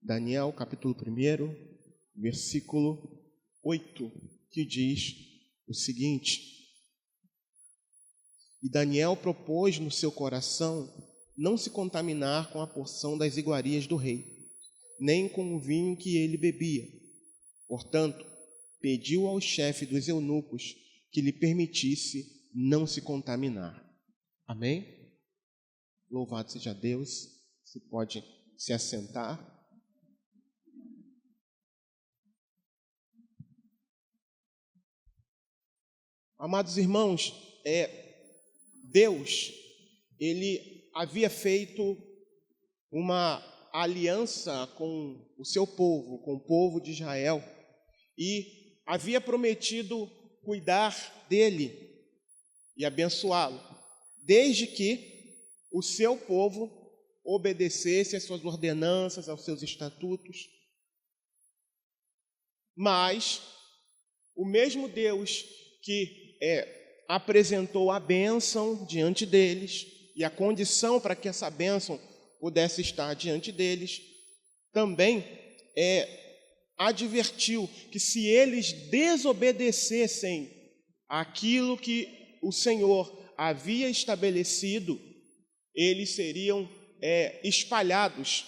Daniel, capítulo 1, versículo 8, que diz o seguinte: E Daniel propôs no seu coração não se contaminar com a porção das iguarias do rei, nem com o vinho que ele bebia. Portanto, pediu ao chefe dos eunucos que lhe permitisse não se contaminar. Amém? Louvado seja Deus. Você pode se assentar. Amados irmãos, Deus, Ele havia feito uma aliança com o seu povo, com o povo de Israel, e havia prometido cuidar dele e abençoá-lo, desde que o seu povo obedecesse às suas ordenanças, aos seus estatutos. Mas o mesmo Deus que apresentou a bênção diante deles e a condição para que essa bênção pudesse estar diante deles, também advertiu que se eles desobedecessem aquilo que o Senhor havia estabelecido, eles seriam espalhados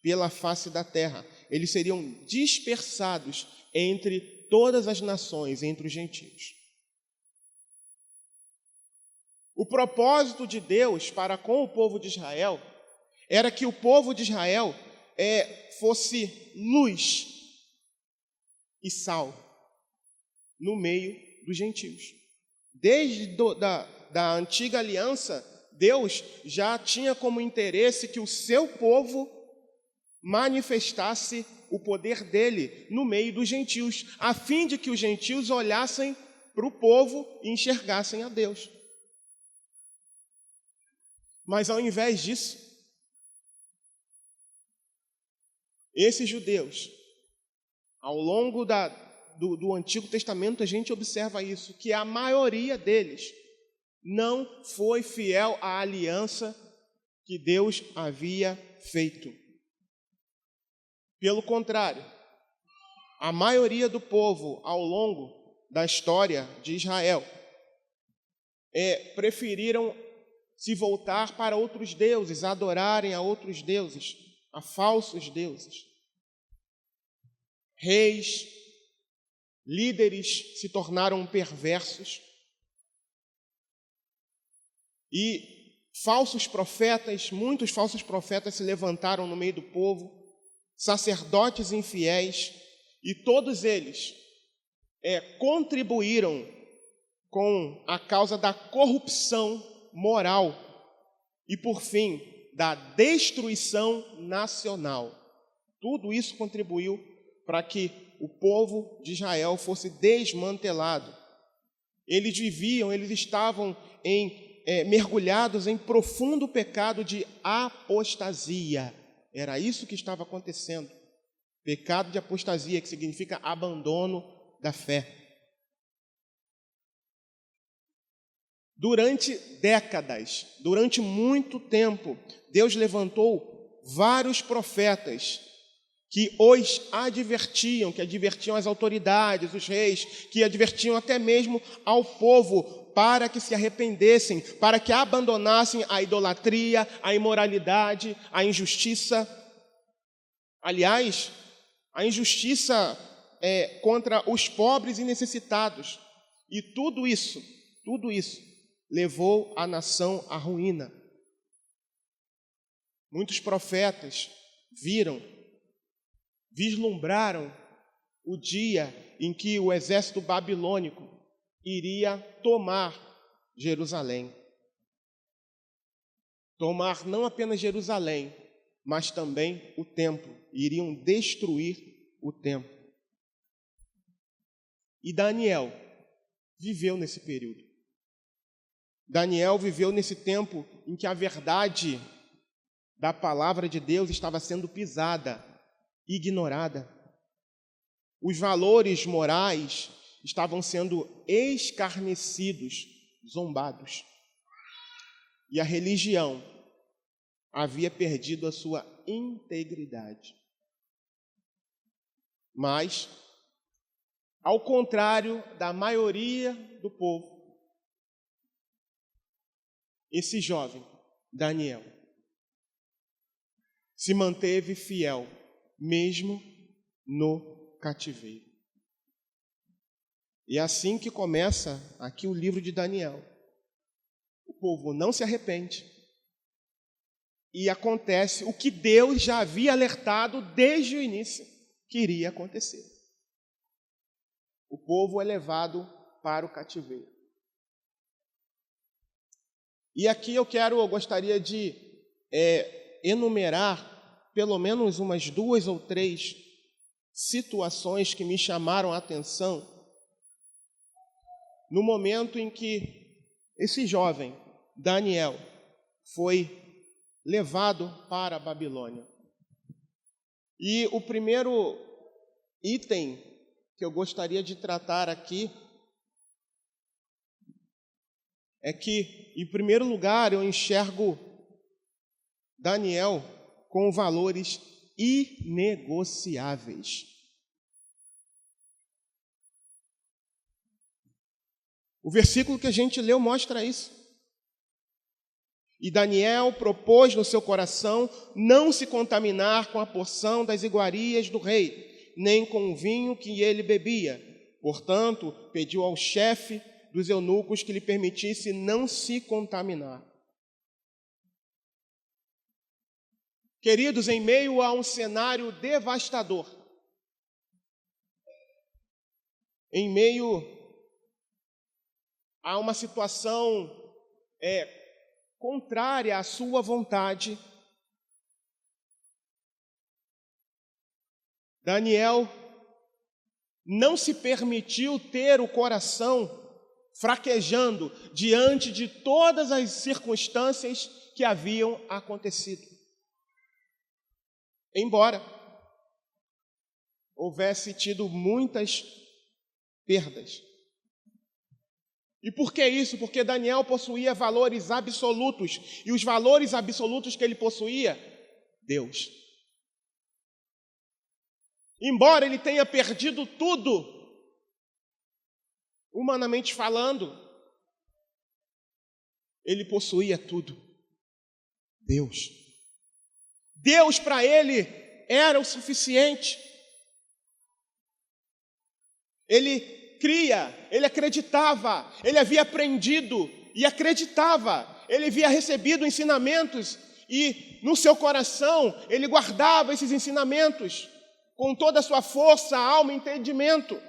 pela face da terra, eles seriam dispersados entre todas as nações, entre os gentios. O propósito de Deus para com o povo de Israel era que o povo de Israel fosse luz e sal no meio dos gentios. Desde da antiga aliança, Deus já tinha como interesse que o seu povo manifestasse o poder dele no meio dos gentios, a fim de que os gentios olhassem para o povo e enxergassem a Deus. Mas ao invés disso, esses judeus, ao longo do Antigo Testamento, a gente observa isso, que a maioria deles não foi fiel à aliança que Deus havia feito. Pelo contrário, a maioria do povo, ao longo da história de Israel, preferiram se voltar para outros deuses, adorarem a outros deuses, a falsos deuses. Reis, líderes se tornaram perversos e falsos profetas, muitos falsos profetas se levantaram no meio do povo, sacerdotes infiéis, e todos eles contribuíram com a causa da corrupção moral e, por fim, da destruição nacional. Tudo isso contribuiu para que o povo de Israel fosse desmantelado. Eles estavam mergulhados em profundo pecado de apostasia. Era isso que estava acontecendo. Pecado de apostasia, que significa abandono da fé. Durante décadas, durante muito tempo, Deus levantou vários profetas que os advertiam, que advertiam as autoridades, os reis, que advertiam até mesmo ao povo para que se arrependessem, para que abandonassem a idolatria, a imoralidade, a injustiça. Aliás, a injustiça contra os pobres e necessitados. E tudo isso levou a nação à ruína. Muitos profetas vislumbraram o dia em que o exército babilônico iria tomar Jerusalém. Tomar não apenas Jerusalém, mas também o templo. Iriam destruir o templo. E Daniel viveu nesse período. Daniel viveu nesse tempo em que a verdade da palavra de Deus estava sendo pisada, ignorada. Os valores morais estavam sendo escarnecidos, zombados. E a religião havia perdido a sua integridade. Mas, ao contrário da maioria do povo, esse jovem, Daniel, se manteve fiel, mesmo no cativeiro. E é assim que começa aqui o livro de Daniel. O povo não se arrepende. E acontece o que Deus já havia alertado desde o início que iria acontecer. O povo é levado para o cativeiro. E aqui eu gostaria de enumerar pelo menos umas 2 ou 3 situações que me chamaram a atenção no momento em que esse jovem, Daniel, foi levado para a Babilônia. E o primeiro item que eu gostaria de tratar aqui é que, em primeiro lugar, eu enxergo Daniel com valores inegociáveis. O versículo que a gente leu mostra isso. E Daniel propôs no seu coração não se contaminar com a porção das iguarias do rei, nem com o vinho que ele bebia. Portanto, pediu ao chefe dos eunucos que lhe permitisse não se contaminar. Queridos, em meio a um cenário devastador, em meio a uma situação contrária à sua vontade, Daniel não se permitiu ter o coração fraquejando diante de todas as circunstâncias que haviam acontecido. Embora houvesse tido muitas perdas. E por que isso? Porque Daniel possuía valores absolutos. E os valores absolutos que ele possuía, Deus. Embora ele tenha perdido tudo, humanamente falando, ele possuía tudo. Deus. Deus para ele era o suficiente. Ele cria, ele acreditava, ele havia aprendido e acreditava, ele havia recebido ensinamentos e no seu coração ele guardava esses ensinamentos com toda a sua força, alma e entendimento.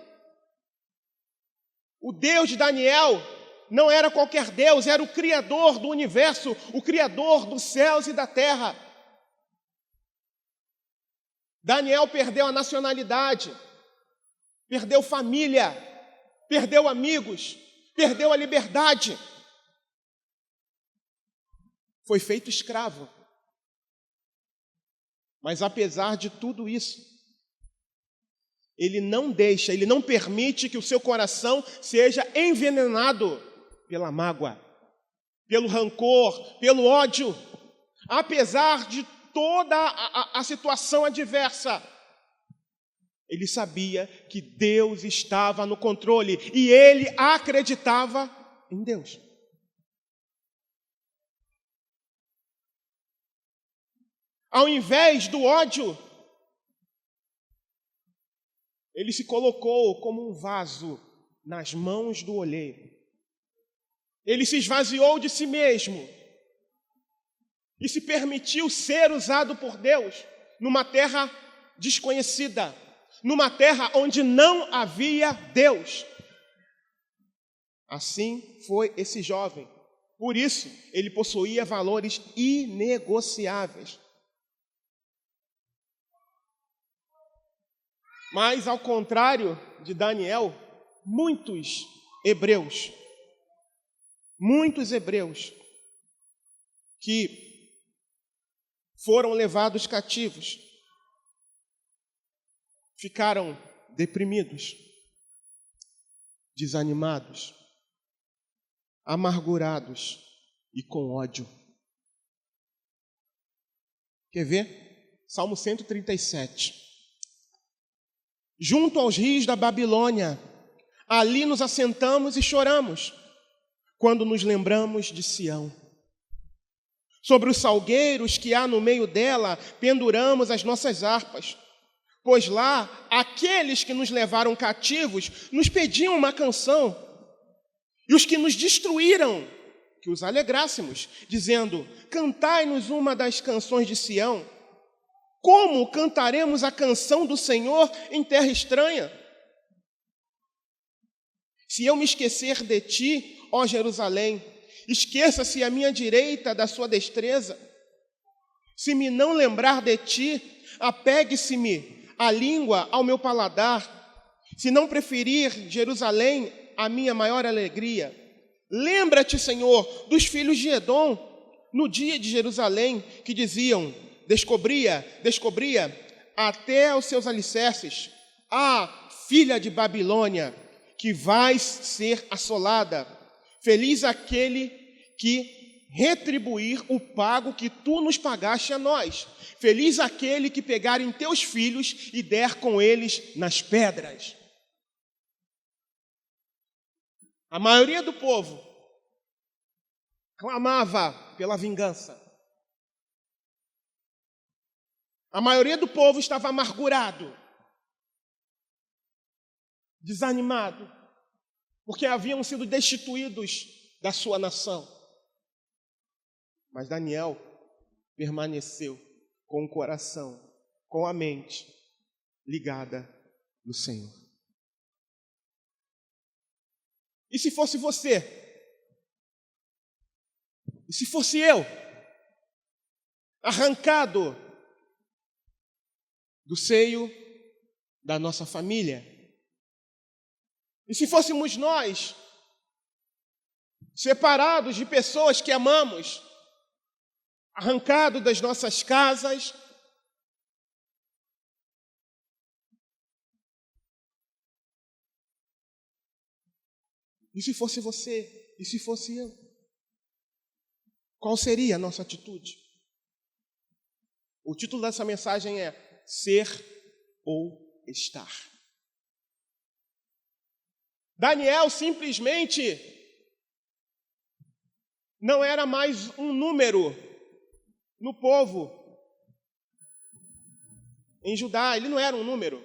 O Deus de Daniel não era qualquer Deus, era o Criador do universo, o Criador dos céus e da terra. Daniel perdeu a nacionalidade, perdeu família, perdeu amigos, perdeu a liberdade. Foi feito escravo. Mas apesar de tudo isso, ele não permite que o seu coração seja envenenado pela mágoa, pelo rancor, pelo ódio. Apesar de toda a situação adversa, ele sabia que Deus estava no controle e ele acreditava em Deus. Ao invés do ódio, ele se colocou como um vaso nas mãos do olheiro. Ele se esvaziou de si mesmo e se permitiu ser usado por Deus numa terra desconhecida, numa terra onde não havia Deus. Assim foi esse jovem. Por isso, ele possuía valores inegociáveis. Mas, ao contrário de Daniel, muitos hebreus que foram levados cativos, ficaram deprimidos, desanimados, amargurados e com ódio. Quer ver? Salmo 137. junto aos rios da Babilônia. Ali nos assentamos e choramos, quando nos lembramos de Sião. Sobre os salgueiros que há no meio dela, penduramos as nossas harpas, pois lá, aqueles que nos levaram cativos nos pediam uma canção, e os que nos destruíram, que os alegrássemos, dizendo: cantai-nos uma das canções de Sião. Como cantaremos a canção do Senhor em terra estranha? Se eu me esquecer de ti, ó Jerusalém, esqueça-se a minha direita da sua destreza. Se me não lembrar de ti, apegue-se-me a língua ao meu paladar. Se não preferir Jerusalém a minha maior alegria. Lembra-te, Senhor, dos filhos de Edom, no dia de Jerusalém, que diziam: descobria até os seus alicerces. Ah, filha de Babilônia, que vais ser assolada. Feliz aquele que retribuir o pago que tu nos pagaste a nós. Feliz aquele que pegar em teus filhos e der com eles nas pedras. A maioria do povo clamava pela vingança. A maioria do povo estava amargurado, desanimado, porque haviam sido destituídos da sua nação. Mas Daniel permaneceu com o coração, com a mente ligada no Senhor. E se fosse você? E se fosse eu? Arrancado do seio da nossa família? E se fôssemos nós, separados de pessoas que amamos, arrancados das nossas casas, e se fosse você? E se fosse eu? Qual seria a nossa atitude? O título dessa mensagem é Ser ou Estar. Daniel simplesmente não era mais um número no povo. Em Judá, ele não era um número.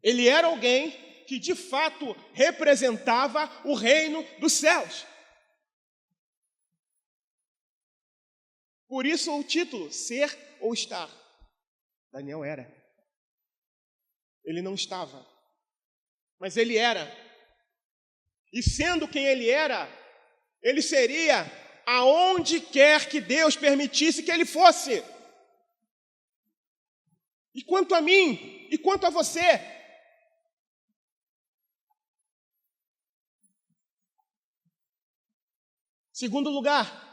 Ele era alguém que de fato representava o reino dos céus. Por isso o título, Ser ou Estar. Daniel era. Ele não estava, mas ele era. E sendo quem ele era, ele seria aonde quer que Deus permitisse que ele fosse. E quanto a mim, e quanto a você? Segundo lugar,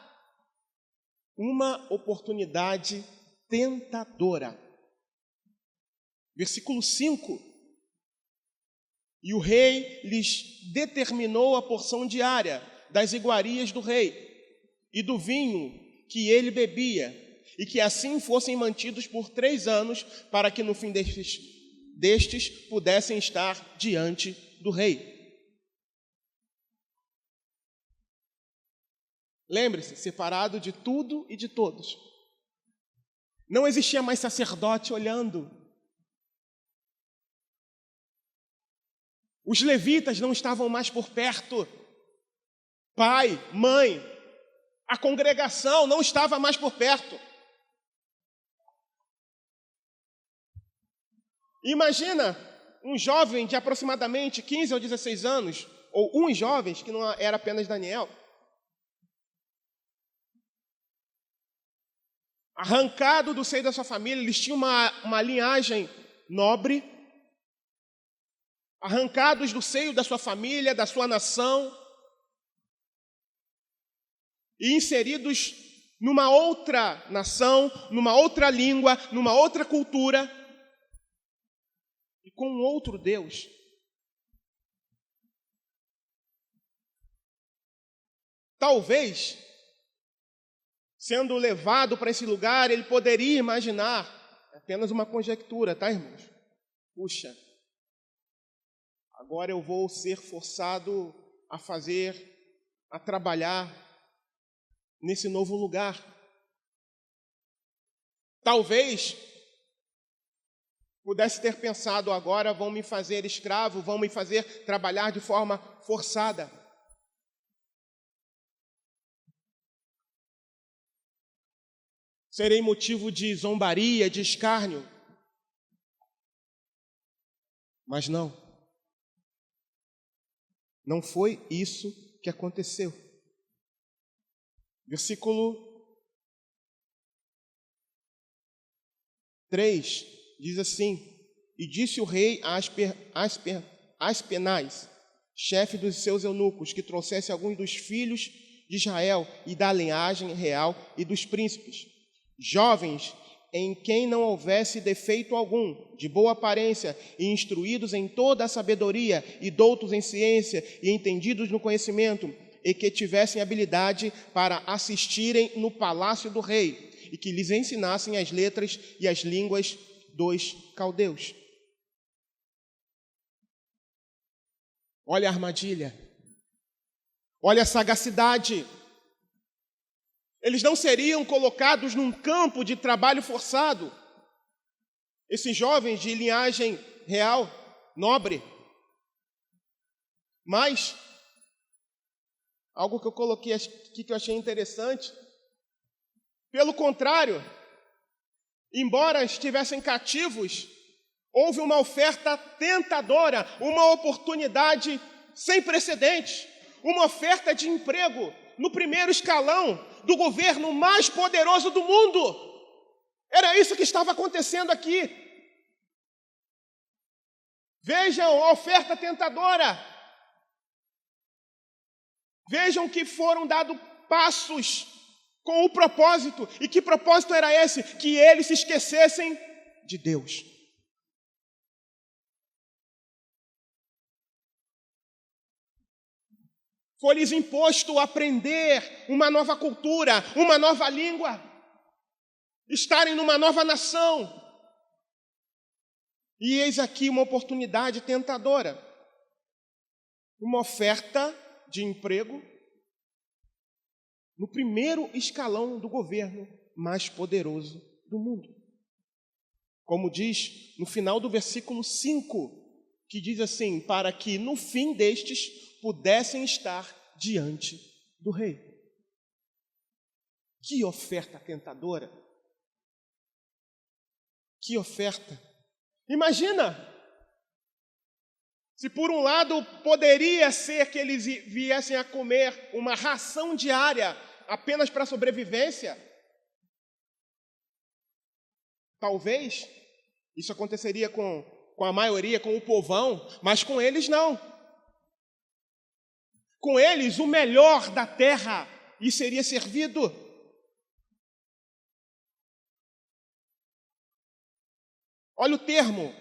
uma oportunidade tentadora. Versículo 5. E o rei lhes determinou a porção diária das iguarias do rei e do vinho que ele bebia, e que assim fossem mantidos por 3 anos, para que no fim destes pudessem estar diante do rei. Lembre-se, separado de tudo e de todos. Não existia mais sacerdote olhando. Os levitas não estavam mais por perto. Pai, mãe, a congregação não estava mais por perto. Imagina um jovem de aproximadamente 15 ou 16 anos, ou uns jovens, que não era apenas Daniel, arrancado do seio da sua família. Eles tinham uma linhagem nobre, arrancados do seio da sua família, da sua nação, e inseridos numa outra nação, numa outra língua, numa outra cultura, e com um outro Deus. Talvez, sendo levado para esse lugar, ele poderia imaginar, apenas uma conjectura, tá, irmãos? Puxa, agora eu vou ser forçado a trabalhar nesse novo lugar. Talvez pudesse ter pensado, agora vão me fazer escravo, vão me fazer trabalhar de forma forçada. Serei motivo de zombaria, de escárnio. Mas não. Não foi isso que aconteceu. Versículo 3 diz assim: E disse o rei a Aspenaz, chefe dos seus eunucos, que trouxesse alguns dos filhos de Israel e da linhagem real e dos príncipes, jovens em quem não houvesse defeito algum, de boa aparência e instruídos em toda a sabedoria e doutos em ciência e entendidos no conhecimento, e que tivessem habilidade para assistirem no palácio do rei, e que lhes ensinassem as letras e as línguas dos caldeus. Olha a armadilha. Olha a sagacidade. Eles não seriam colocados num campo de trabalho forçado. Esses jovens de linhagem real, nobre. Mas, algo que eu coloquei aqui que eu achei interessante, pelo contrário, embora estivessem cativos, houve uma oferta tentadora, uma oportunidade sem precedentes, uma oferta de emprego no primeiro escalão do governo mais poderoso do mundo. Era isso que estava acontecendo aqui. Vejam a oferta tentadora. Vejam que foram dados passos com o propósito. E que propósito era esse? Que eles se esquecessem de Deus. Foi-lhes imposto aprender uma nova cultura, uma nova língua, estarem numa nova nação. E eis aqui uma oportunidade tentadora, uma oferta de emprego no primeiro escalão do governo mais poderoso do mundo. Como diz no final do versículo 5, que diz assim: para que no fim destes pudessem estar diante do rei. Que oferta tentadora! Que oferta! Imagina, se por um lado poderia ser que eles viessem a comer uma ração diária apenas para sobrevivência, talvez isso aconteceria com a maioria, com o povão, mas com eles não. Com eles, o melhor da terra lhe seria servido. Olha o termo.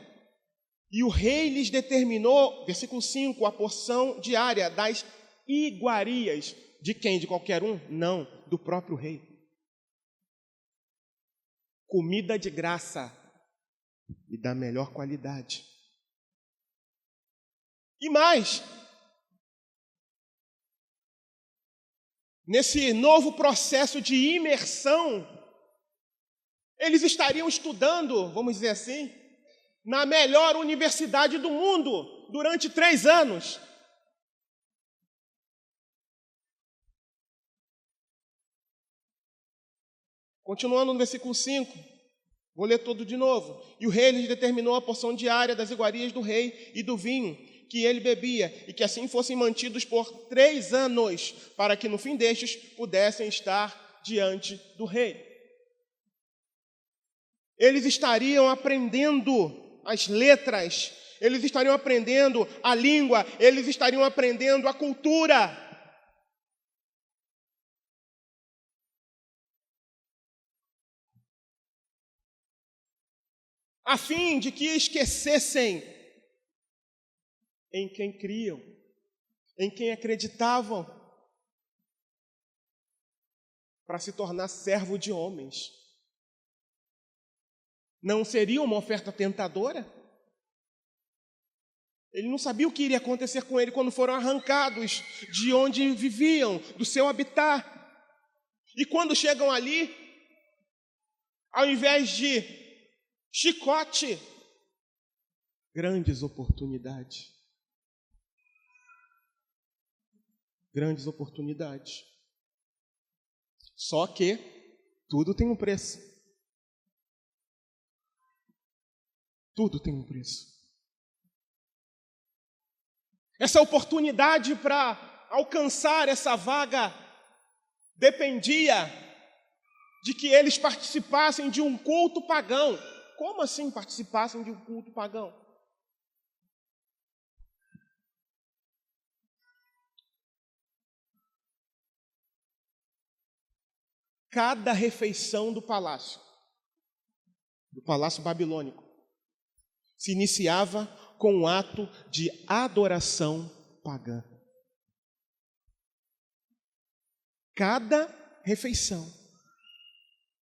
E o rei lhes determinou, versículo 5, a porção diária das iguarias. De quem? De qualquer um? Não, do próprio rei. Comida de graça e da melhor qualidade. E mais, nesse novo processo de imersão, eles estariam estudando, vamos dizer assim, na melhor universidade do mundo durante 3 anos. Continuando no versículo 5, vou ler todo de novo. E o rei lhes determinou a porção diária das iguarias do rei e do vinho que ele bebia, e que assim fossem mantidos por 3 anos, para que no fim destes pudessem estar diante do rei. Eles estariam aprendendo as letras, eles estariam aprendendo a língua, eles estariam aprendendo a cultura. A fim de que esquecessem em quem criam, em quem acreditavam, para se tornar servo de homens. Não seria uma oferta tentadora? Ele não sabia o que iria acontecer com ele quando foram arrancados de onde viviam, do seu habitat. E quando chegam ali, ao invés de chicote, grandes oportunidades. Grandes oportunidades. Só que tudo tem um preço. Tudo tem um preço. Essa oportunidade para alcançar essa vaga dependia de que eles participassem de um culto pagão. Como assim participassem de um culto pagão? Cada refeição do palácio babilônico, se iniciava com um ato de adoração pagã. Cada refeição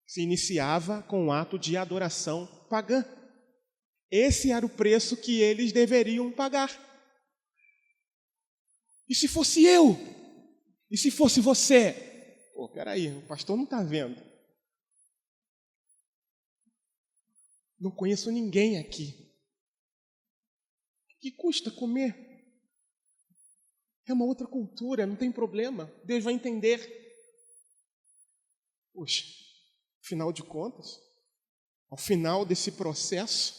se iniciava com um ato de adoração pagã. Esse era o preço que eles deveriam pagar. E se fosse eu? E se fosse você? Pô, peraí, o pastor não está vendo. Não conheço ninguém aqui. Que custa comer? É uma outra cultura, não tem problema. Deus vai entender. Poxa, afinal de contas, ao final desse processo,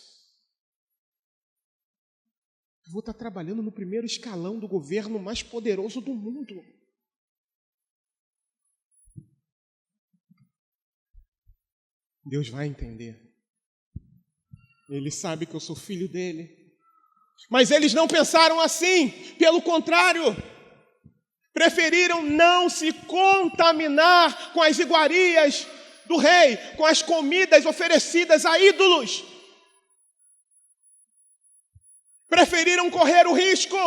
eu vou estar trabalhando no primeiro escalão do governo mais poderoso do mundo. Deus vai entender. Ele sabe que eu sou filho dele. Mas eles não pensaram assim. Pelo contrário, preferiram não se contaminar com as iguarias do rei, com as comidas oferecidas a ídolos. Preferiram correr o risco,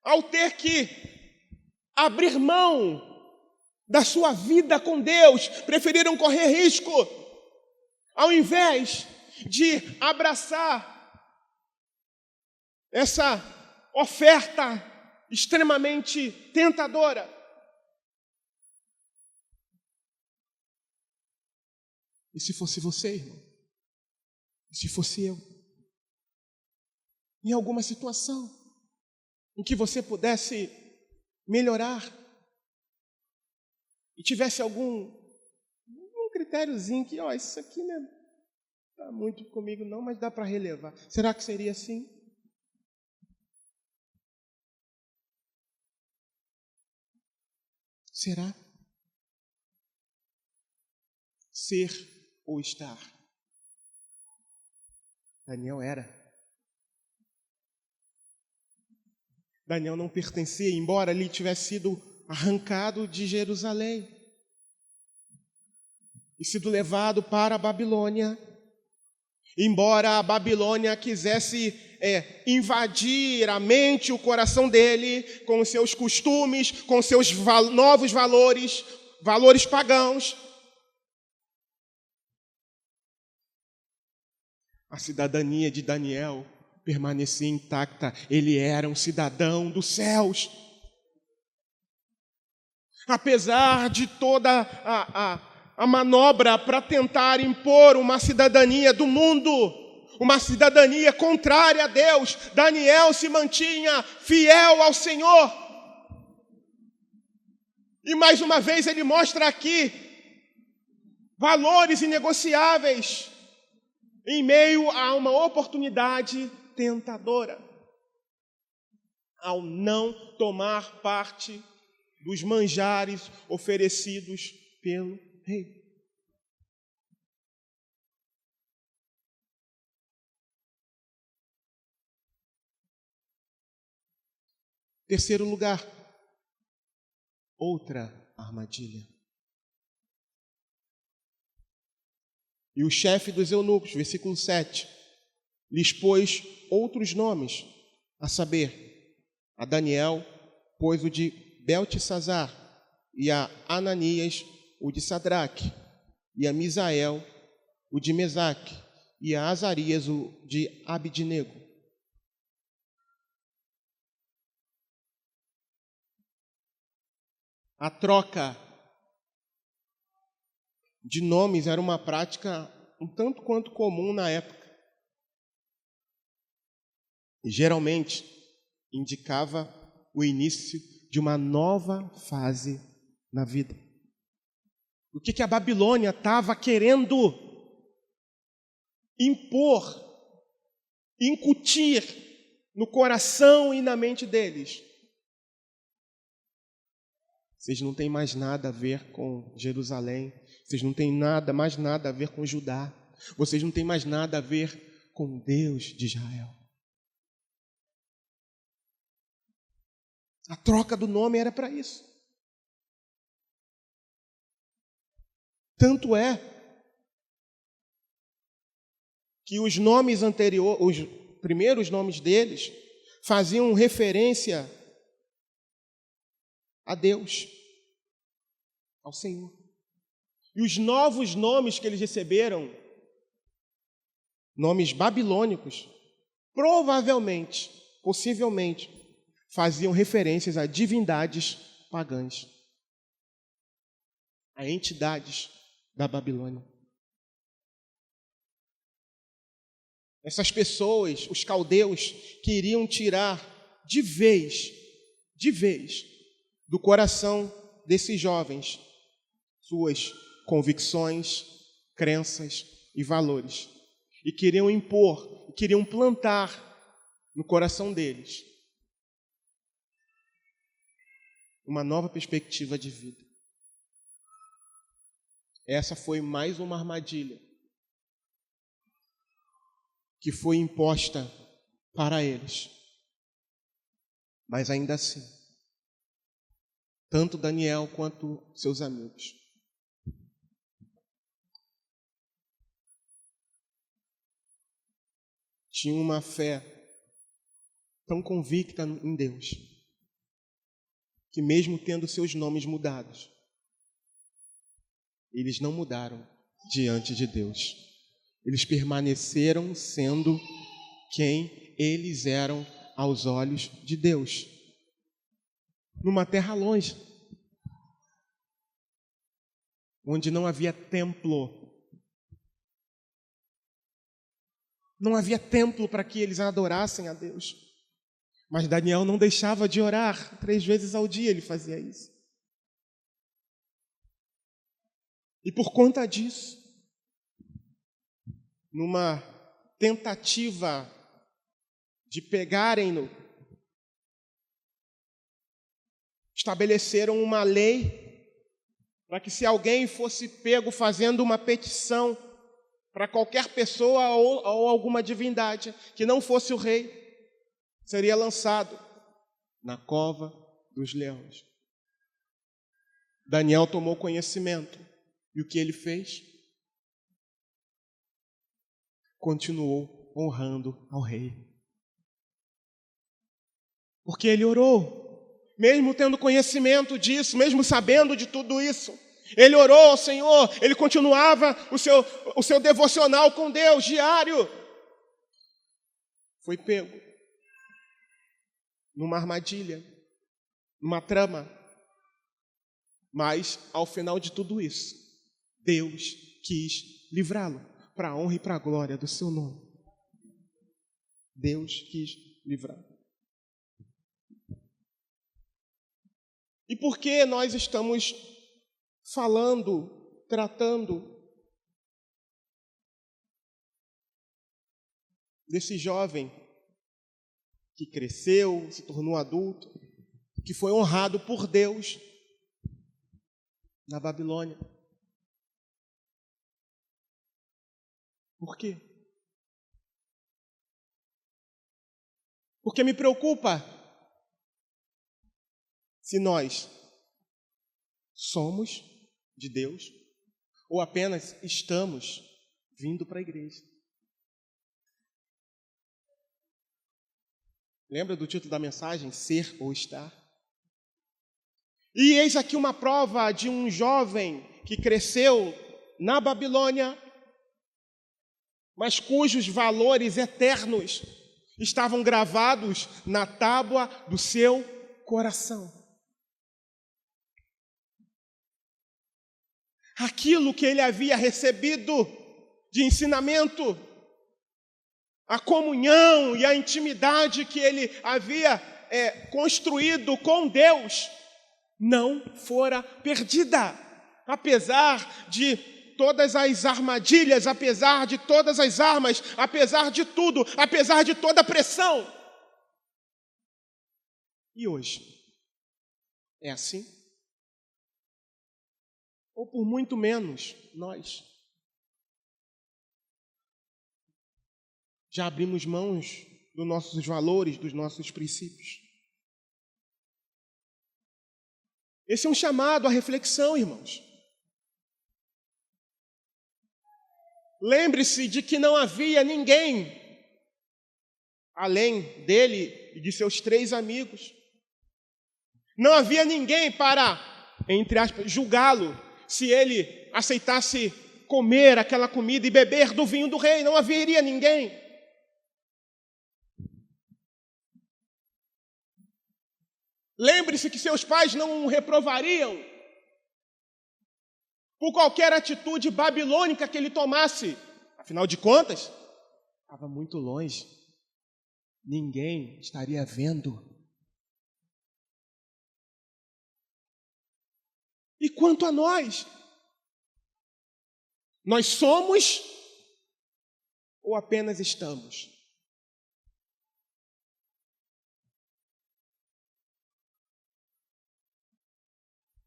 ao ter que abrir mão da sua vida com Deus, preferiram correr risco, ao invés de abraçar essa oferta extremamente tentadora. E se fosse você, irmão? E se fosse eu? Em alguma situação em que você pudesse melhorar e tivesse algum critériozinho que, isso aqui não está muito comigo não, mas dá para relevar. Será que seria assim? Será? Ser ou estar? Daniel era. Daniel não pertencia, embora ele tivesse sido arrancado de Jerusalém e sido levado para a Babilônia. Embora a Babilônia quisesse invadir a mente e o coração dele com os seus costumes, com seus novos valores pagãos, a cidadania de Daniel permanecia intacta. Ele era um cidadão dos céus. Apesar de toda a manobra para tentar impor uma cidadania do mundo, uma cidadania contrária a Deus, Daniel se mantinha fiel ao Senhor. E mais uma vez ele mostra aqui valores inegociáveis em meio a uma oportunidade tentadora, ao não tomar parte dos manjares oferecidos pelo rei. Terceiro lugar, outra armadilha. E o chefe dos eunucos, versículo 7, lhes pôs outros nomes, a saber, a Daniel pôs o de Beltesazar, e a Ananias o de Sadraque, e a Misael o de Mesaque, e a Azarias, o de Abidnego. A troca de nomes era uma prática um tanto quanto comum na época. E geralmente indicava o início de uma nova fase na vida. O que a Babilônia estava querendo impor, incutir no coração e na mente deles? Vocês não têm mais nada a ver com Jerusalém. Vocês não têm mais nada a ver com Judá. Vocês não têm mais nada a ver com Deus de Israel. A troca do nome era para isso. Tanto é que os nomes anteriores, os primeiros nomes deles, faziam referência a Deus, ao Senhor. E os novos nomes que eles receberam, nomes babilônicos, provavelmente, possivelmente, faziam referências a divindades pagãs, a entidades da Babilônia. Essas pessoas, os caldeus, queriam tirar de vez, do coração desses jovens, suas convicções, crenças e valores. E queriam impor, queriam plantar no coração deles uma nova perspectiva de vida. Essa foi mais uma armadilha que foi imposta para eles. Mas ainda assim, tanto Daniel quanto seus amigos tinham uma fé tão convicta em Deus, que mesmo tendo seus nomes mudados, eles não mudaram diante de Deus. Eles permaneceram sendo quem eles eram aos olhos de Deus. Numa terra longe, onde não havia templo. Não havia templo para que eles adorassem a Deus. Mas Daniel não deixava de orar. 3 vezes ao dia ele fazia isso. E por conta disso, numa tentativa de pegarem-no, estabeleceram uma lei para que, se alguém fosse pego fazendo uma petição para qualquer pessoa ou alguma divindade que não fosse o rei, seria lançado na cova dos leões. Daniel tomou conhecimento. E o que ele fez? Continuou honrando ao rei. Porque ele orou, mesmo tendo conhecimento disso, mesmo sabendo de tudo isso. Ele orou ao Senhor, ele continuava o seu devocional com Deus diário. Foi pego numa armadilha, numa trama. Mas, ao final de tudo isso, Deus quis livrá-lo, para a honra e para a glória do seu nome. Deus quis livrá-lo. E por que nós estamos falando, tratando desse jovem que cresceu, se tornou adulto, que foi honrado por Deus na Babilônia? Por quê? Porque me preocupa se nós somos de Deus ou apenas estamos vindo para a igreja. Lembra do título da mensagem? Ser ou estar? E eis aqui uma prova de um jovem que cresceu na Babilônia, mas cujos valores eternos estavam gravados na tábua do seu coração. Aquilo que ele havia recebido de ensinamento, a comunhão e a intimidade que ele havia construído com Deus, não fora perdida, apesar de todas as armadilhas, apesar de todas as armas, apesar de tudo, apesar de toda a pressão. E hoje? É assim? Ou por muito menos, nós já abrimos mãos dos nossos valores, dos nossos princípios? Esse é um chamado à reflexão, irmãos. Lembre-se de que não havia ninguém além dele e de seus 3 amigos. Não havia ninguém para, entre aspas, julgá-lo se ele aceitasse comer aquela comida e beber do vinho do rei. Não haveria ninguém. Lembre-se que seus pais não o reprovariam por qualquer atitude babilônica que ele tomasse. Afinal de contas, estava muito longe. Ninguém estaria vendo. E quanto a nós? Nós somos ou apenas estamos?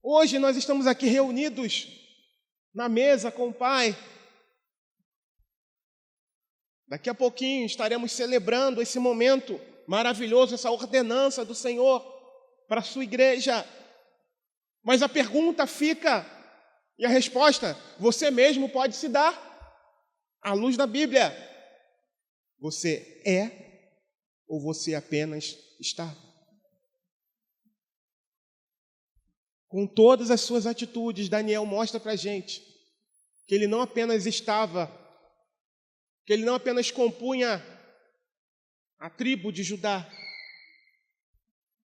Hoje nós estamos aqui reunidos na mesa com o Pai. Daqui a pouquinho estaremos celebrando esse momento maravilhoso, essa ordenança do Senhor para a sua igreja. Mas a pergunta fica, e a resposta você mesmo pode se dar à luz da Bíblia. Você é ou você apenas está? Com todas as suas atitudes, Daniel mostra para a gente que ele não apenas estava, que ele não apenas compunha a tribo de Judá,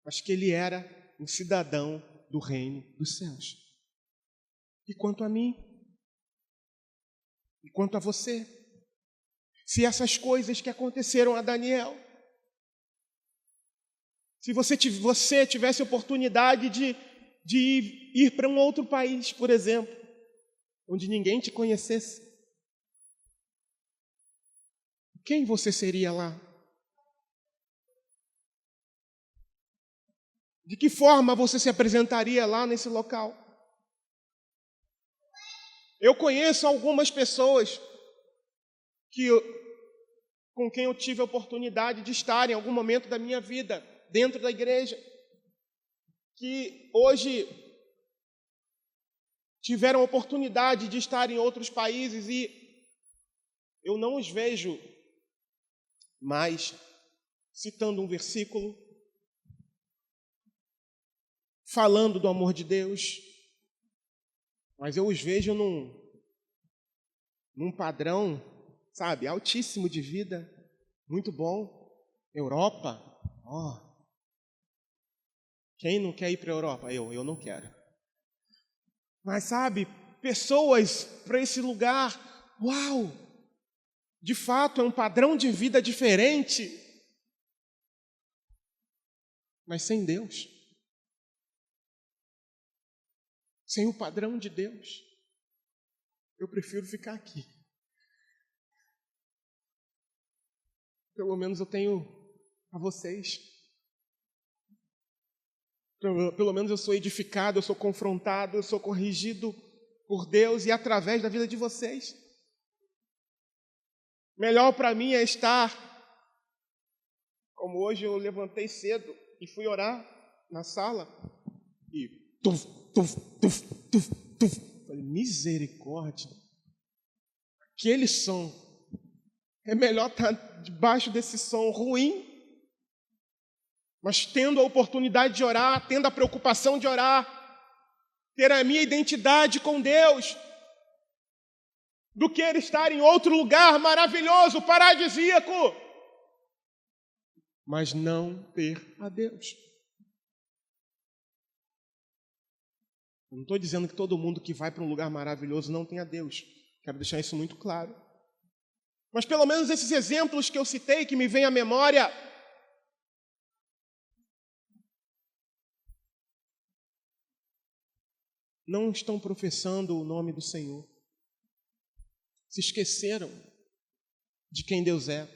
mas que ele era um cidadão do reino dos céus. E quanto a mim? E quanto a você? Se essas coisas que aconteceram a Daniel, se você tivesse oportunidade de ir para um outro país, por exemplo, onde ninguém te conhecesse, quem você seria lá? De que forma você se apresentaria lá nesse local? Eu conheço algumas pessoas com quem eu tive a oportunidade de estar em algum momento da minha vida, dentro da igreja, que hoje tiveram a oportunidade de estar em outros países e eu não os vejo mais citando um versículo, falando do amor de Deus, mas eu os vejo num padrão, sabe, altíssimo de vida, muito bom. Europa, quem não quer ir para a Europa? Eu não quero. Mas sabe, pessoas para esse lugar, uau! De fato, é um padrão de vida diferente, mas sem Deus. Sem o padrão de Deus, eu prefiro ficar aqui. Pelo menos eu tenho a vocês. Pelo menos eu sou edificado, eu sou confrontado, eu sou corrigido por Deus e através da vida de vocês. Melhor para mim é estar, como hoje eu levantei cedo e fui orar na sala e falei, misericórdia, aquele som, é melhor estar debaixo desse som ruim, mas tendo a oportunidade de orar, tendo a preocupação de orar, ter a minha identidade com Deus, do que estar em outro lugar maravilhoso, paradisíaco, mas não ter a Deus. Eu não estou dizendo que todo mundo que vai para um lugar maravilhoso não tem a Deus. Quero deixar isso muito claro. Mas pelo menos esses exemplos que eu citei, que me vêm à memória, não estão professando o nome do Senhor. Se esqueceram de quem Deus é,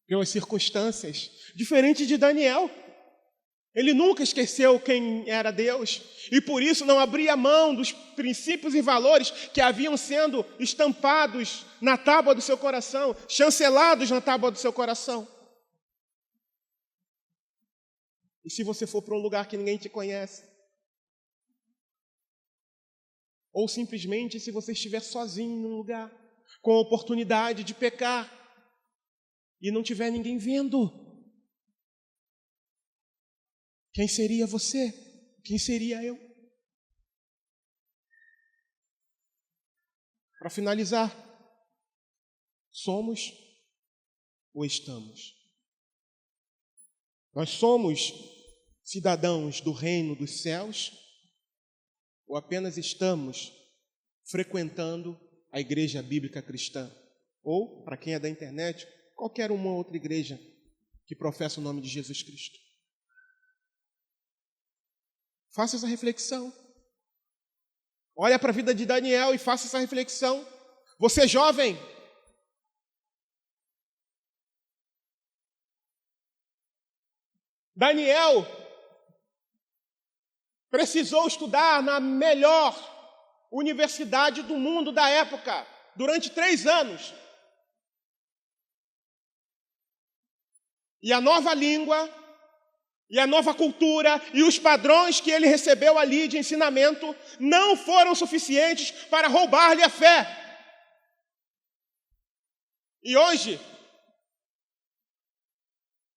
pelas circunstâncias, diferente de Daniel. Ele nunca esqueceu quem era Deus e por isso não abria mão dos princípios e valores que haviam sendo estampados na tábua do seu coração, chancelados na tábua do seu coração. E se você for para um lugar que ninguém te conhece, ou simplesmente se você estiver sozinho num lugar, com a oportunidade de pecar, e não tiver ninguém vendo, quem seria você? Quem seria eu? Para finalizar, somos ou estamos? Nós somos cidadãos do reino dos céus ou apenas estamos frequentando a igreja bíblica cristã? Ou, para quem é da internet, qualquer uma outra igreja que professa o nome de Jesus Cristo. Faça essa reflexão. Olha para a vida de Daniel e faça essa reflexão. Você jovem, Daniel precisou estudar na melhor universidade do mundo da época, durante 3 anos. E a nova língua, e a nova cultura, e os padrões que ele recebeu ali de ensinamento não foram suficientes para roubar-lhe a fé. E hoje,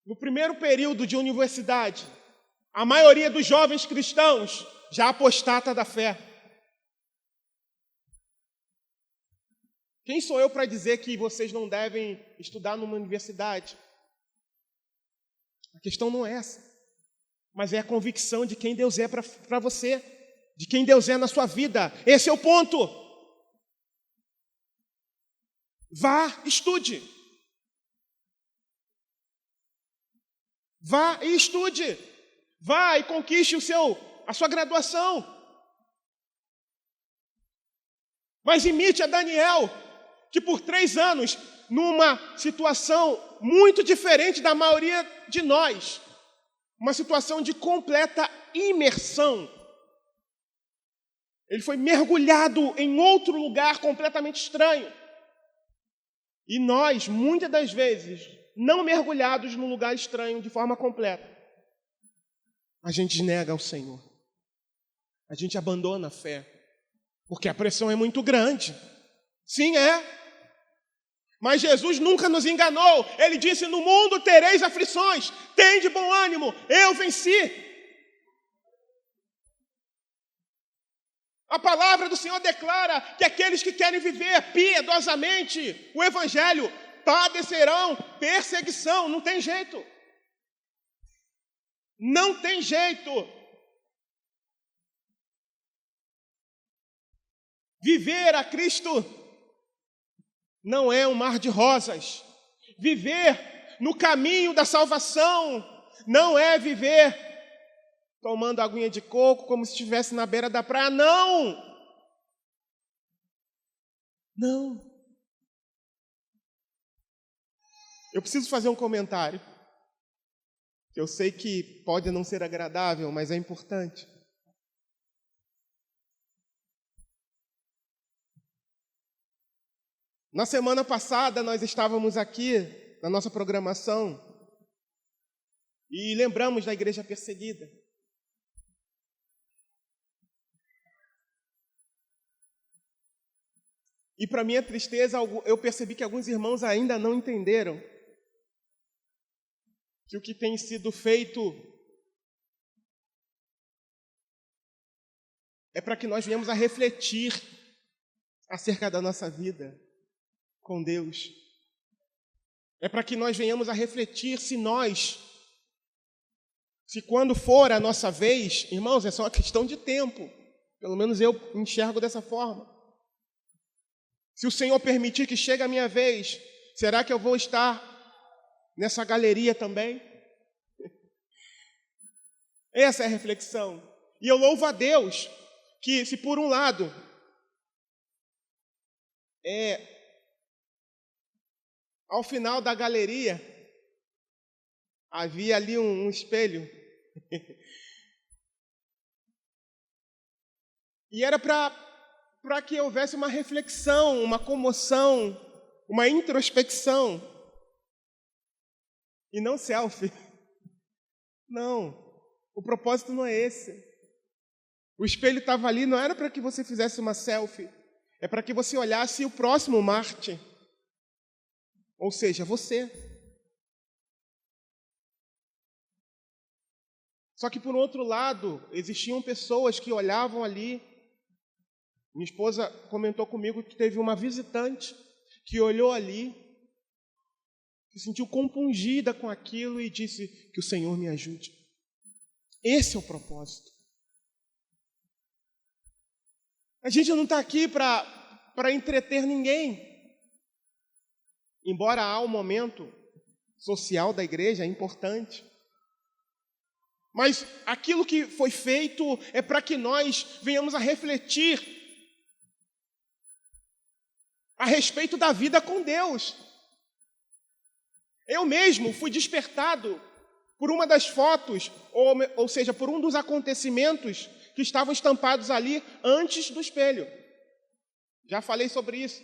no primeiro período de universidade, a maioria dos jovens cristãos já apostata da fé. Quem sou eu para dizer que vocês não devem estudar numa universidade? A questão não é essa, mas é a convicção de quem Deus é para você, de quem Deus é na sua vida. Esse é o ponto. Vá, estude. Vá e estude. Vá e conquiste a sua graduação. Mas imite a Daniel, que por 3 anos, numa situação muito diferente da maioria de nós, uma situação de completa imersão, ele foi mergulhado em outro lugar completamente estranho. E nós, muitas das vezes, não mergulhados num lugar estranho de forma completa, a gente nega ao Senhor. A gente abandona a fé, porque a pressão é muito grande. Sim, é. Mas Jesus nunca nos enganou. Ele disse: no mundo tereis aflições, tende bom ânimo, eu venci. A palavra do Senhor declara que aqueles que querem viver piedosamente o Evangelho padecerão perseguição. Não tem jeito. Não tem jeito. Viver a Cristo não é um mar de rosas. Viver no caminho da salvação não é viver tomando aguinha de coco como se estivesse na beira da praia. Não! Não. Eu preciso fazer um comentário, que eu sei que pode não ser agradável, mas é importante. Na semana passada, nós estávamos aqui na nossa programação e lembramos da igreja perseguida. E para minha tristeza, eu percebi que alguns irmãos ainda não entenderam que o que tem sido feito é para que nós venhamos a refletir acerca da nossa vida com Deus. É para que nós venhamos a refletir se quando for a nossa vez, irmãos, é só uma questão de tempo. Pelo menos eu enxergo dessa forma. Se o Senhor permitir que chegue a minha vez, será que eu vou estar nessa galeria também? Essa é a reflexão. E eu louvo a Deus que, se por um lado ao final da galeria havia ali um espelho e era para que houvesse uma reflexão, uma comoção, uma introspecção e não selfie. Não, o propósito não é esse. O espelho estava ali, não era para que você fizesse uma selfie, é para que você olhasse o próximo Marte, ou seja, você. Só que, por outro lado, existiam pessoas que olhavam ali. Minha esposa comentou comigo que teve uma visitante que olhou ali, se sentiu compungida com aquilo e disse que o Senhor me ajude. Esse é o propósito. A gente não está aqui para entreter ninguém. Embora há um momento social da igreja, é importante. Mas aquilo que foi feito é para que nós venhamos a refletir a respeito da vida com Deus. Eu mesmo fui despertado por uma das fotos, ou seja, por um dos acontecimentos que estavam estampados ali antes do espelho. Já falei sobre isso.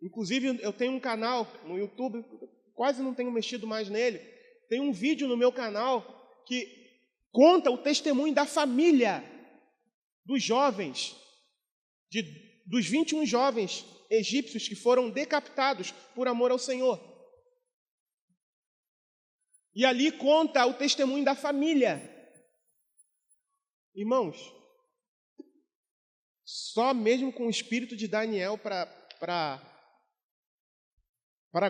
Inclusive, eu tenho um canal no YouTube, quase não tenho mexido mais nele. Tem um vídeo no meu canal que conta o testemunho da família dos jovens, dos 21 jovens egípcios que foram decapitados por amor ao Senhor. E ali conta o testemunho da família. Irmãos, só mesmo com o espírito de Daniel para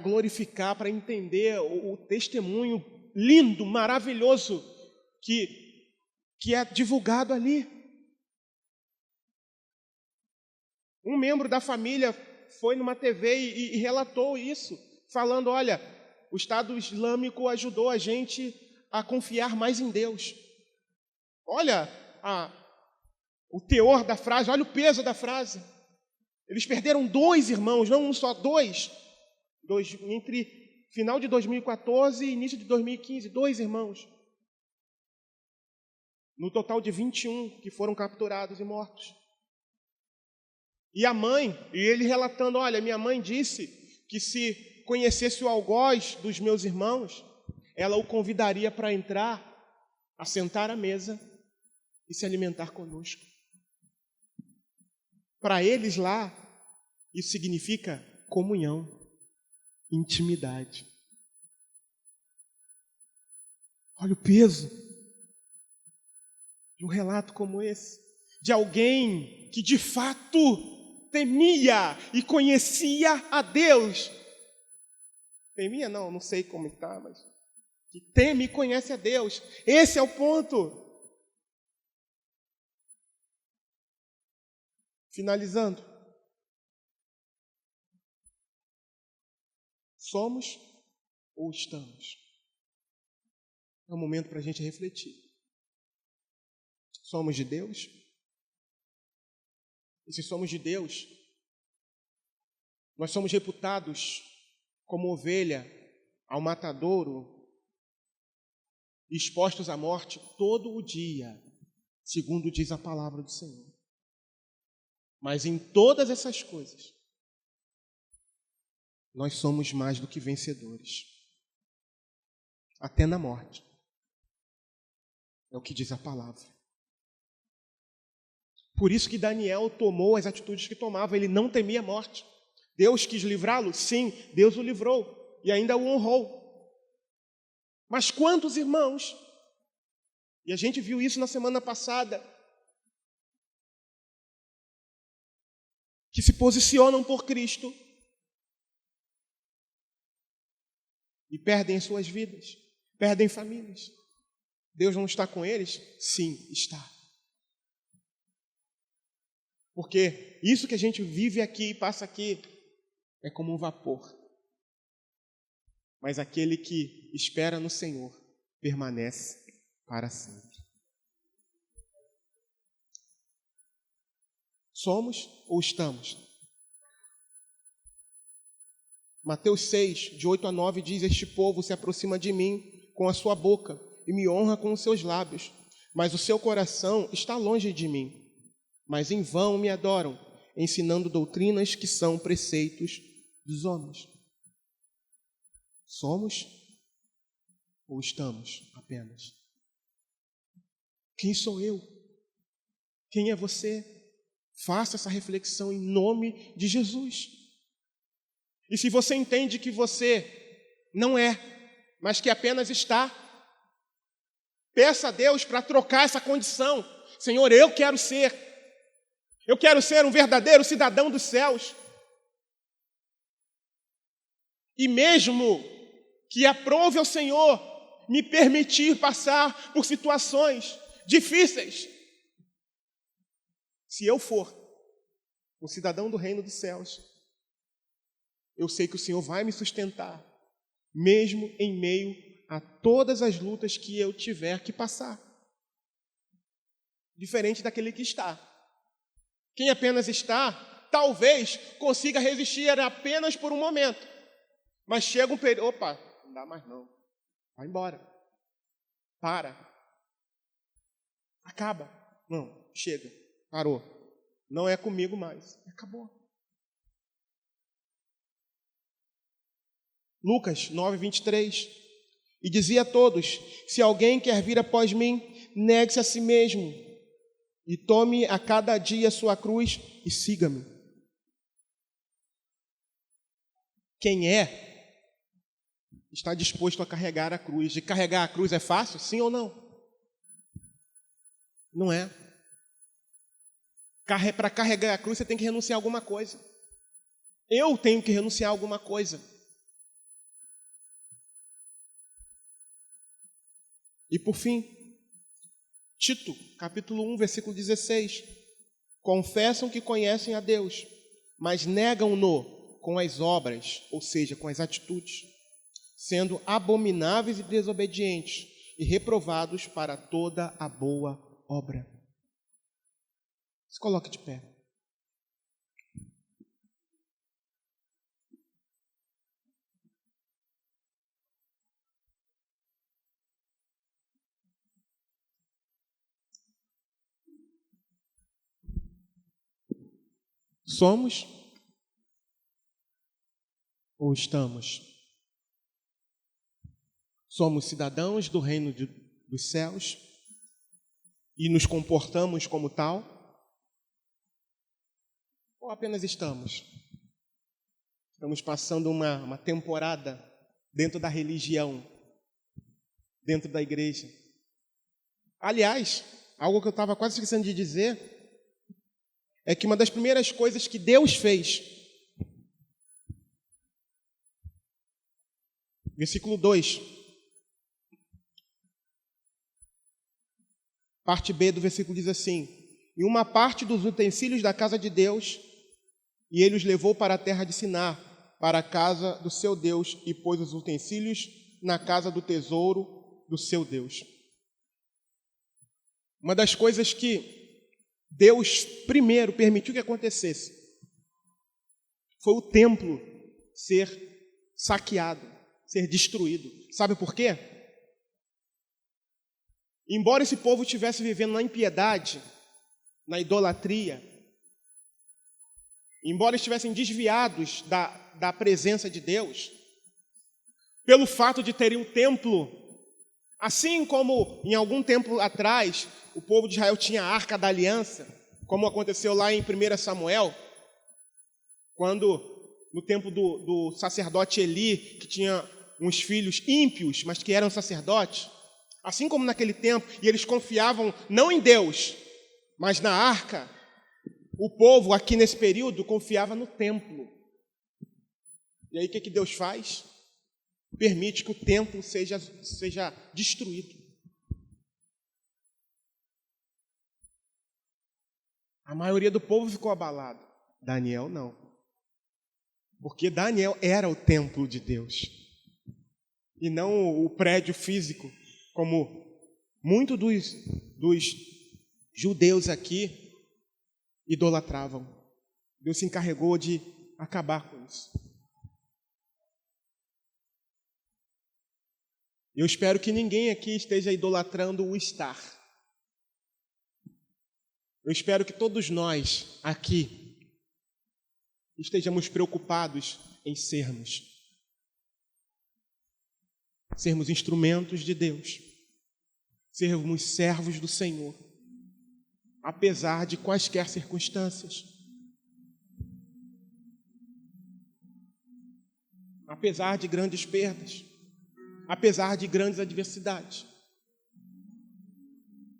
glorificar, para entender o testemunho lindo, maravilhoso que é divulgado ali. Um membro da família foi numa TV e relatou isso, falando, olha, o Estado Islâmico ajudou a gente a confiar mais em Deus. Olha o teor da frase, olha o peso da frase. Eles perderam 2 irmãos, não um só, 2. Entre final de 2014 e início de 2015, 2 irmãos. No total de 21 que foram capturados e mortos. E a mãe, e ele relatando, olha, minha mãe disse que se conhecesse o algoz dos meus irmãos, ela o convidaria para entrar, a sentar à mesa e se alimentar conosco. Para eles lá, isso significa comunhão, intimidade. Olha o peso de um relato como esse, de alguém que de fato temia e conhecia a Deus. Temia não, não sei como está, mas que teme e conhece a Deus. Esse é o ponto. Finalizando. Somos ou estamos? É um momento para a gente refletir. Somos de Deus? E se somos de Deus, nós somos reputados como ovelha ao matadouro, expostos à morte todo o dia, segundo diz a palavra do Senhor. Mas em todas essas coisas, nós somos mais do que vencedores. Até na morte. É o que diz a palavra. Por isso que Daniel tomou as atitudes que tomava. Ele não temia a morte. Deus quis livrá-lo? Sim, Deus o livrou. E ainda o honrou. Mas quantos irmãos, e a gente viu isso na semana passada, que se posicionam por Cristo e perdem suas vidas, perdem famílias. Deus não está com eles? Sim, está. Porque isso que a gente vive aqui e passa aqui é como um vapor. Mas aquele que espera no Senhor permanece para sempre. Somos ou estamos? Mateus 6, de 8 a 9, diz: este povo se aproxima de mim com a sua boca e me honra com os seus lábios, mas o seu coração está longe de mim. Mas em vão me adoram, ensinando doutrinas que são preceitos dos homens. Somos ou estamos apenas? Quem sou eu? Quem é você? Faça essa reflexão em nome de Jesus. E se você entende que você não é, mas que apenas está, peça a Deus para trocar essa condição. Senhor, eu quero ser um verdadeiro cidadão dos céus. E mesmo que aprove ao Senhor me permitir passar por situações difíceis, se eu for um cidadão do reino dos céus, eu sei que o Senhor vai me sustentar, mesmo em meio a todas as lutas que eu tiver que passar. Diferente daquele que está. Quem apenas está, talvez consiga resistir apenas por um momento. Mas chega um período, opa, não dá mais não. Vai embora. Para. Acaba. Não, chega. Parou. Não é comigo mais. Acabou. Lucas 9, 23. E dizia a todos: se alguém quer vir após mim, negue-se a si mesmo e tome a cada dia a sua cruz e siga-me. Quem está disposto a carregar a cruz? De carregar a cruz é fácil? Sim ou não? Não é. Para carregar a cruz você tem que renunciar a alguma coisa. Eu tenho que renunciar a alguma coisa. E por fim, Tito, capítulo 1, versículo 16. Confessam que conhecem a Deus, mas negam-no com as obras, ou seja, com as atitudes, sendo abomináveis e desobedientes e reprovados para toda a boa obra. Se coloque de pé. Somos ou estamos? Somos cidadãos do reino dos céus e nos comportamos como tal? Ou apenas estamos? Estamos passando uma temporada dentro da religião, dentro da igreja. Aliás, algo que eu estava quase esquecendo de dizer é que uma das primeiras coisas que Deus fez, versículo 2, parte B do versículo diz assim: e uma parte dos utensílios da casa de Deus, e ele os levou para a terra de Sinar, para a casa do seu Deus, e pôs os utensílios na casa do tesouro do seu Deus. Uma das coisas que Deus primeiro permitiu que acontecesse foi o templo ser saqueado, ser destruído. Sabe por quê? Embora esse povo estivesse vivendo na impiedade, na idolatria, embora estivessem desviados da presença de Deus, pelo fato de terem um templo, assim como em algum tempo atrás o povo de Israel tinha a Arca da Aliança, como aconteceu lá em 1 Samuel, quando no tempo do sacerdote Eli, que tinha uns filhos ímpios, mas que eram sacerdotes, assim como naquele tempo, e eles confiavam não em Deus, mas na arca, O povo aqui nesse período confiava no templo. E aí o que Deus faz? Permite que o templo seja destruído. A maioria do povo ficou abalado. Daniel não. Porque Daniel era o templo de Deus. E não o prédio físico, como muitos dos judeus aqui idolatravam. Deus se encarregou de acabar com isso. Eu espero que ninguém aqui esteja idolatrando o estar. Eu espero que todos nós aqui estejamos preocupados em sermos instrumentos de Deus, sermos servos do Senhor, apesar de quaisquer circunstâncias, apesar de grandes perdas, apesar de grandes adversidades.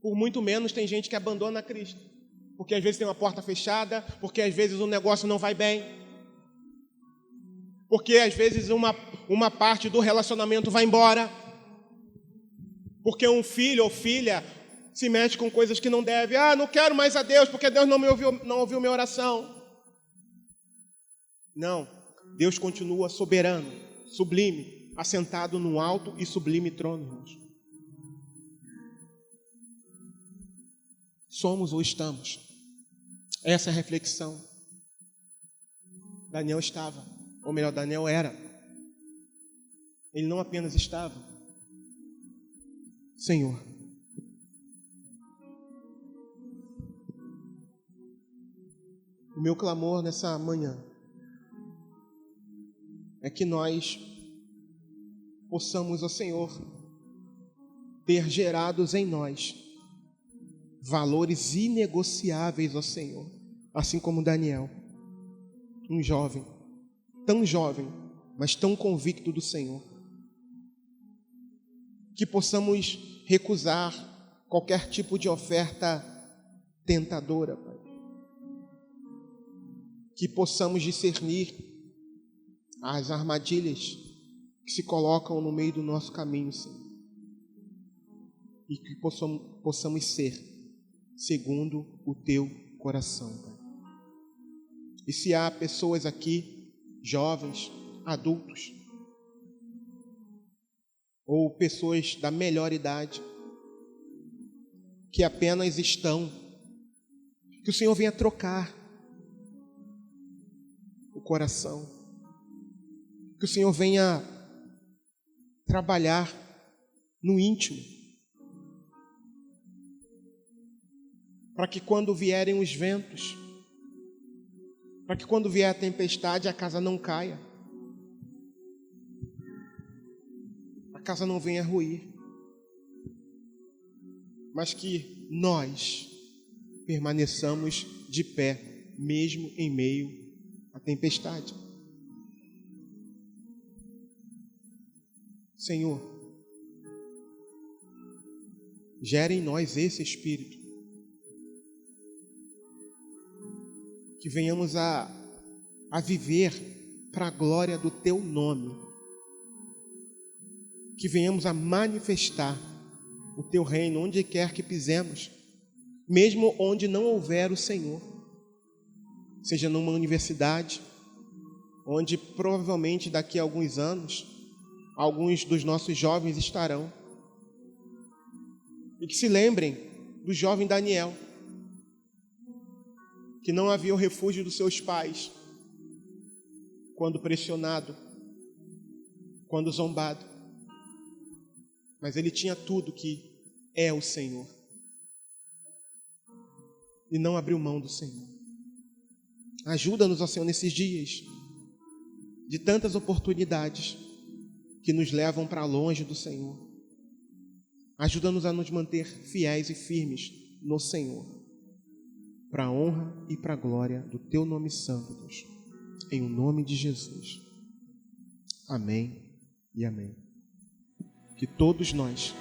Por muito menos tem gente que abandona Cristo, porque às vezes tem uma porta fechada, porque às vezes o negócio não vai bem, porque às vezes uma parte do relacionamento vai embora, porque um filho ou filha se mete com coisas que não deve. Não quero mais a Deus, porque Deus não ouviu minha oração. Não, Deus continua soberano, sublime, assentado no alto e sublime trono, irmãos. Somos ou estamos? Essa é a reflexão. Daniel estava, ou melhor, Daniel era. Ele não apenas estava. Senhor, o meu clamor nessa manhã é que nós possamos, ó Senhor, ter gerados em nós valores inegociáveis, ó Senhor, assim como Daniel, um jovem, tão jovem, mas tão convicto do Senhor, que possamos recusar qualquer tipo de oferta tentadora, Pai, que possamos discernir as armadilhas que se colocam no meio do nosso caminho, Senhor, e que possamos ser segundo o Teu coração, Pai. E se há pessoas aqui, jovens, adultos, ou pessoas da melhor idade, que apenas estão, que o Senhor venha trocar o coração, que o Senhor venha trabalhar no íntimo, para que quando vierem os ventos, para que quando vier a tempestade, a casa não caia, a casa não venha ruir, mas que nós permaneçamos de pé, mesmo em meio à tempestade. Senhor, gere em nós esse Espírito, que venhamos a viver para a glória do Teu nome, que venhamos a manifestar o Teu reino onde quer que pisemos, mesmo onde não houver o Senhor, seja numa universidade, onde provavelmente daqui a alguns anos, alguns dos nossos jovens estarão, e que se lembrem do jovem Daniel, que não havia o refúgio dos seus pais, quando pressionado, quando zombado, mas ele tinha tudo que é o Senhor, e não abriu mão do Senhor. Ajuda-nos, ó Senhor, nesses dias de tantas oportunidades que nos levam para longe do Senhor. Ajuda-nos a nos manter fiéis e firmes no Senhor, para a honra e para a glória do Teu nome santo, Deus. Em o nome de Jesus. Amém e amém. Que todos nós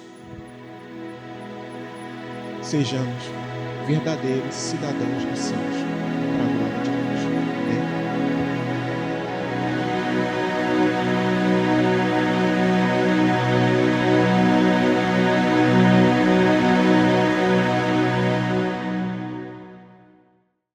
sejamos verdadeiros cidadãos dos céus.